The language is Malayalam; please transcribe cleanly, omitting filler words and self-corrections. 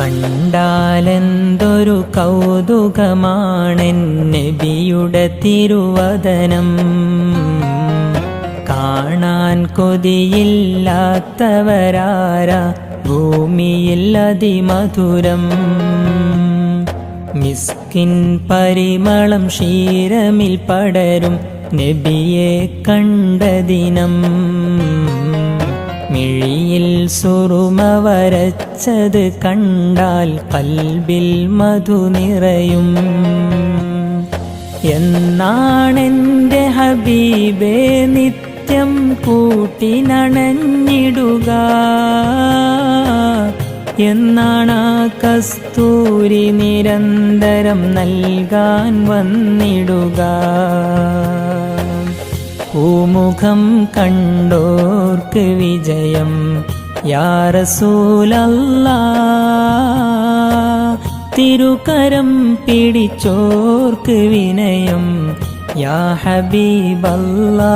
കണ്ടാലെന്തൊരു കൗതുകമാണെൻ നബിയുടെ തിരുവദനം. കാണാൻ കൊതിയില്ലാത്തവരാരാ ഭൂമിയിൽ അതിമധുരം. മിസ്കിൻ പരിമളം ക്ഷീരമിൽ പടരും നബിയെ കണ്ട ദിനം. മിഴിയിൽ സുറുമ വരച്ചത് കണ്ടാൽ കൽബിൽ മധു നിറയും. എന്നാണെൻ്റെ ഹബീബേ നിത്യം കൂട്ടിനണഞ്ഞിടുക, എന്നാണാ കസ്തൂരി നിരന്തരം നൽകാൻ വന്നിടുക. പൂമുഖം കണ്ടോർക്ക് വിജയം യാ റസൂലല്ലാഹ്. തിരുകരം പിടിച്ചോർക്ക് വിനയം യാ ഹബീബല്ലാഹ്.